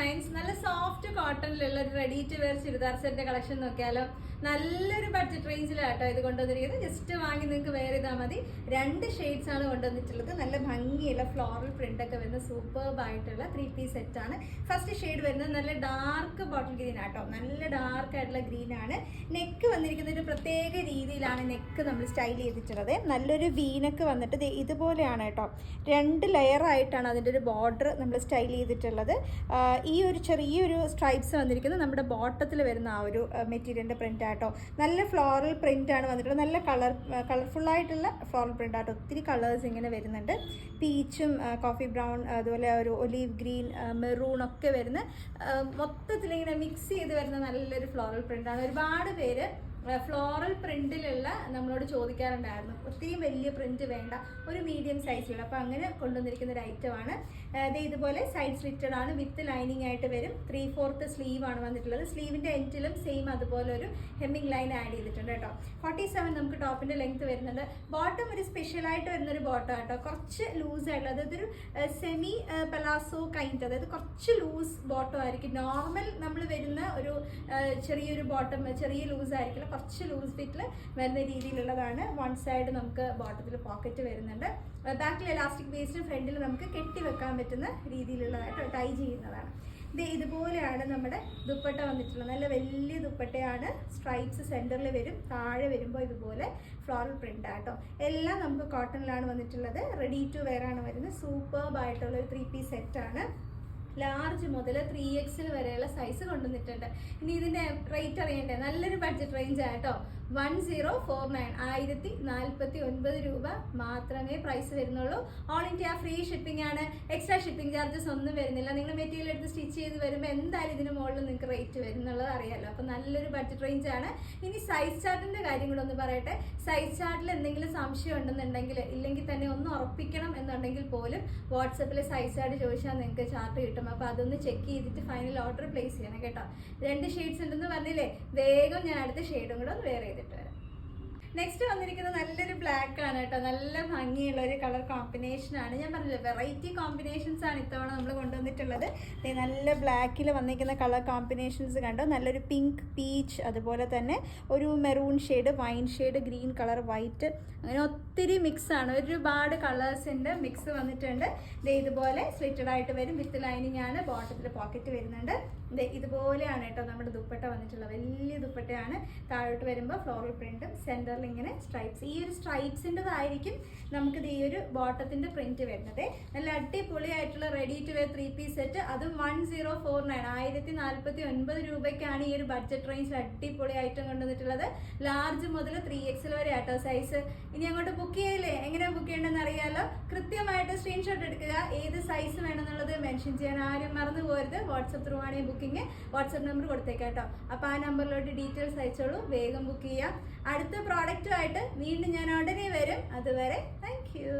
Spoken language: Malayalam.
ഡിസൈൻസ് നല്ല സോഫ്റ്റ് കോട്ടണിലുള്ള ഒരു റെഡി ടു വെയർ ചുരിദാർ സെറ്റിന്റെ കളക്ഷൻ നോക്കിയാലോ. നല്ലൊരു ബഡ്ജറ്റ് റേഞ്ചിലാട്ടോ ഇത് കൊണ്ടുവന്നിരിക്കുന്നത്. ജസ്റ്റ് വാങ്ങി നിങ്ങൾക്ക് വെയർ ചെയ്താൽ മതി. 2 ഷെയ്ഡ്സ് ആണ് കൊണ്ടുവന്നിട്ടുള്ളത്. നല്ല ഭംഗിയുള്ള ഫ്ലോറൽ പ്രിന്റ് ഒക്കെ വരുന്ന സൂപ്പർബ് ആയിട്ടുള്ള 3 പീസ് സെറ്റ് ആണ്. ഫസ്റ്റ് ഷെയ്ഡ് വരുന്നത് നല്ല ഡാർക്ക് ബോട്ടിൽ ഗ്രീൻ ആട്ടോ. നല്ല ഡാർക്ക് ആയിട്ടുള്ള ഗ്രീൻ ആണ്. നെക്ക് വന്നിരിക്കുന്ന ഒരു പ്രത്യേക രീതിയിലാണ് നെക്ക് നമ്മൾ സ്റ്റൈൽ ചെയ്തിട്ടുള്ളത്. നല്ലൊരു വീനക്ക് വന്നിട്ട് ഇതുപോലെയാണ് കേട്ടോ. 2 ലെയർ ആയിട്ടാണ് അതിൻ്റെ ഒരു ബോർഡർ നമ്മൾ സ്റ്റൈൽ ചെയ്തിട്ടുള്ളത്. ഈ ഒരു ചെറിയൊരു സ്ട്രൈപ്സ് വന്നിരിക്കുന്നത് നമ്മുടെ ബോട്ടത്തിൽ വരുന്ന ആ ഒരു മെറ്റീരിയലിൻ്റെ പ്രിൻ്റ് ആട്ടോ. നല്ല ഫ്ലോറൽ പ്രിൻ്റ് ആണ് വന്നിട്ടുള്ളത്. നല്ല കളർഫുള്ളായിട്ടുള്ള ഫ്ലോറൽ പ്രിൻ്റ് ആട്ടോ. ഒത്തിരി കളേഴ്സ് ഇങ്ങനെ വരുന്നുണ്ട്. പീച്ചും കോഫി ബ്രൗൺ അതുപോലെ ഒരു ഒലീവ് ഗ്രീൻ മെറൂൺ ഒക്കെ വരുന്ന മൊത്തത്തിലിങ്ങനെ മിക്സ് ചെയ്ത് വരുന്ന നല്ലൊരു ഫ്ലോറൽ പ്രിൻ്റാണ്. ഒരുപാട് പേര് ഫ്ലോറൽ പ്രിന്റിലുള്ള നമ്മളോട് ചോദിക്കാറുണ്ടായിരുന്നു, ഒത്തിരി വലിയ പ്രിന്റ് വേണ്ട, ഒരു മീഡിയം സൈസിലുള്ള. അപ്പോൾ അങ്ങനെ കൊണ്ടുവന്നിരിക്കുന്ന ഒരു ഐറ്റമാണ്. ഇതുപോലെ സൈഡ് സ്ലിറ്റഡ് ആണ്, വിത്ത് ലൈനിങ് ആയിട്ട് വരും. 3/4 സ്ലീവ് ആണ് വന്നിട്ടുള്ളത്. സ്ലീവിന്റെ എൻഡിലും സെയിം അതുപോലെ ഒരു ഹെമ്മിങ് ലൈൻ ആഡ് ചെയ്തിട്ടുണ്ട് കേട്ടോ. 47 നമുക്ക് ടോപ്പിന്റെ ലെങ്ത് വരുന്നുണ്ട്. ബോട്ടം ഒരു സ്പെഷ്യൽ ആയിട്ട് വരുന്നൊരു ബോട്ടം കേട്ടോ. കുറച്ച് ലൂസ് ആയിട്ടുള്ള, അതായത് ഒരു സെമി പലാസോ കൈൻഡ്, അതായത് കുറച്ച് ലൂസ് ബോട്ടം ആയിരിക്കും. നോർമൽ നമ്മൾ വരുന്ന ഒരു ചെറിയൊരു ബോട്ടം ചെറിയ ലൂസ് ആയിരിക്കില്ല, കുറച്ച് ലൂസ് ഫിറ്റിൽ വരുന്ന രീതിയിലുള്ളതാണ്. 1 സൈഡ് നമുക്ക് ബോട്ടത്തിൽ പോക്കറ്റ് വരുന്നുണ്ട്. ബാക്കിൽ എലാസ്റ്റിക് ബേസിന് ഫ്രണ്ടിൽ നമുക്ക് കെട്ടി വെക്കാൻ പറ്റുന്ന രീതിയിലുള്ളതായിട്ട് ടൈ ചെയ്യുന്നതാണ്. ഇതുപോലെയാണ് നമ്മുടെ ദുപ്പട്ട വന്നിട്ടുള്ളത്. നല്ല വലിയ ദുപ്പട്ടയാണ്. സ്ട്രൈപ്സ് സെൻറ്ററിൽ വരും, താഴെ വരുമ്പോൾ ഇതുപോലെ ഫ്ലോറൽ പ്രിൻ്റ് ആട്ടോ. എല്ലാം നമുക്ക് കോട്ടണിലാണ് വന്നിട്ടുള്ളത്. റെഡി ടു വെയർ ആണ് വരുന്നത്. സൂപ്പർബ് ആയിട്ടുള്ള ഒരു 3 പീസ് സെറ്റാണ്. ലാർജ് മുതൽ 3XL വരെയുള്ള സൈസ് കൊണ്ടുവന്നിട്ടുണ്ട്. ഇനി ഇതിൻ്റെ റേറ്റ് അറിയണ്ടേ? നല്ലൊരു ബഡ്ജറ്റ് റേഞ്ച് ആട്ടോ. 1049 1049 രൂപ മാത്രമേ പ്രൈസ് വരുന്നുള്ളൂ. ഓൾ ഇന്ത്യ ഫ്രീ ഷിപ്പിംഗ് ആണ്. എക്സ്ട്രാ ഷിപ്പിംഗ് ചാർജസ് ഒന്നും വരുന്നില്ല. നിങ്ങൾ മെറ്റീരിയൽ എടുത്ത് സ്റ്റിച്ച് ചെയ്ത് വരുമ്പോൾ എന്തായാലും ഇതിന് മുകളിൽ നിങ്ങൾക്ക് റേറ്റ് വരുന്നുള്ളത് അറിയാമല്ലോ. അപ്പോൾ നല്ലൊരു ബഡ്ജറ്റ് റേഞ്ച് ആണ്. ഇനി സൈസ് ചാർട്ടിൻ്റെ കാര്യം കൂടെ ഒന്ന് പറയട്ടെ. സൈസ് ചാർട്ടിൽ എന്തെങ്കിലും സംശയം ഉണ്ടെന്നുണ്ടെങ്കിൽ, ഇല്ലെങ്കിൽ തന്നെ ഒന്ന് ഉറപ്പിക്കണം എന്നുണ്ടെങ്കിൽ പോലും വാട്സപ്പിൽ സൈസ് ചാർട്ട് ചോദിച്ചാൽ നിങ്ങൾക്ക് ചാർട്ട് കിട്ടും. അപ്പോൾ അതൊന്ന് ചെക്ക് ചെയ്തിട്ട് ഫൈനൽ ഓർഡർ പ്ലേസ് ചെയ്യണം കേട്ടോ. 2 ഷെയ്ഡ്സ് ഉണ്ടെന്ന് പറഞ്ഞില്ലേ, വേഗം ഞാൻ അടുത്ത ഷെയ്ഡും കൂടെ ഒന്ന് വെയർ ചെയ്തിട്ട് വരാം. നെക്സ്റ്റ് വന്നിരിക്കുന്നത് നല്ലൊരു ബ്ലാക്ക് ആണ് കേട്ടോ. നല്ല ഭംഗിയുള്ള ഒരു കളർ കോമ്പിനേഷൻ ആണ്. ഞാൻ പറഞ്ഞില്ല, വെറൈറ്റി കോമ്പിനേഷൻസ് ആണ് ഇത്തവണ നമ്മൾ കൊണ്ടുവന്നിട്ടുള്ളത്. നല്ല ബ്ലാക്കിൽ വന്നിരിക്കുന്ന കളർ കോമ്പിനേഷൻസ് കണ്ടോ. നല്ലൊരു പിങ്ക്, പീച്ച്, അതുപോലെ തന്നെ ഒരു maroon shade, wine shade, green colour, white, അങ്ങനെ ഒത്തിരി മിക്സ് ആണ്. ഒരുപാട് കളേഴ്സിൻ്റെ മിക്സ് വന്നിട്ടുണ്ട്. ഇതുപോലെ സ്ലിറ്റഡ് ആയിട്ട് വരും, വിത്ത് ലൈനിങ് ആണ്. ബോട്ടത്തിൽ പോക്കറ്റ് വരുന്നുണ്ട്. ഇതുപോലെയാണ് കേട്ടോ നമ്മുടെ ദുപ്പട്ട വന്നിട്ടുള്ളത്. വലിയ ദുപ്പട്ടയാണ്. താഴോട്ട് വരുമ്പോൾ ഫ്ലോറൽ പ്രിന്റും സെൻറ്ററിൽ ഇങ്ങനെ സ്ട്രൈപ്സ്. ഈ ഒരു സ്ട്രൈപ്സിൻ്റെതായിരിക്കും നമുക്കിത് ഈ ഒരു ബോട്ടത്തിൻ്റെ പ്രിന്റ് വരുന്നത്. നല്ല അടിപൊളിയായിട്ടുള്ള ready to wear 3 piece set. അതും 1049 1049 രൂപയ്ക്കാണ് ഈ ഒരു ബഡ്ജറ്റ് റേഞ്ചിൽ അടിപൊളി ഐറ്റം കൊണ്ടുവന്നിട്ടുള്ളത്. ലാർജ് മുതൽ 3XL വരെ ആട്ടോ സൈസ്. ഇനി അങ്ങോട്ട് ബുക്ക് ചെയ്യില്ലേ? എങ്ങനെയാണ് ബുക്ക് ചെയ്യേണ്ടതെന്ന് അറിയാലോ. കൃത്യമായിട്ട് സ്ക്രീൻഷോട്ട് എടുക്കുക. ഏത് സൈസ് വേണമെന്നുള്ളത് മെൻഷൻ ചെയ്യാൻ ആരും മറന്നു പോരുത്. വാട്സപ്പ് ത്രൂ ആണ് ബുക്കിംഗ്. വാട്സപ്പ് നമ്പർ കൊടുത്തേക്കാട്ടോ. അപ്പോൾ ആ നമ്പറിലോട്ട് ഡീറ്റെയിൽസ് അയച്ചോളൂ. വേഗം ബുക്ക് ചെയ്യാം. അടുത്ത പ്രോഡക്റ്റുമായിട്ട് വീണ്ടും ഞാൻ ഉടനെ വരും. അതുവരെ താങ്ക് യു.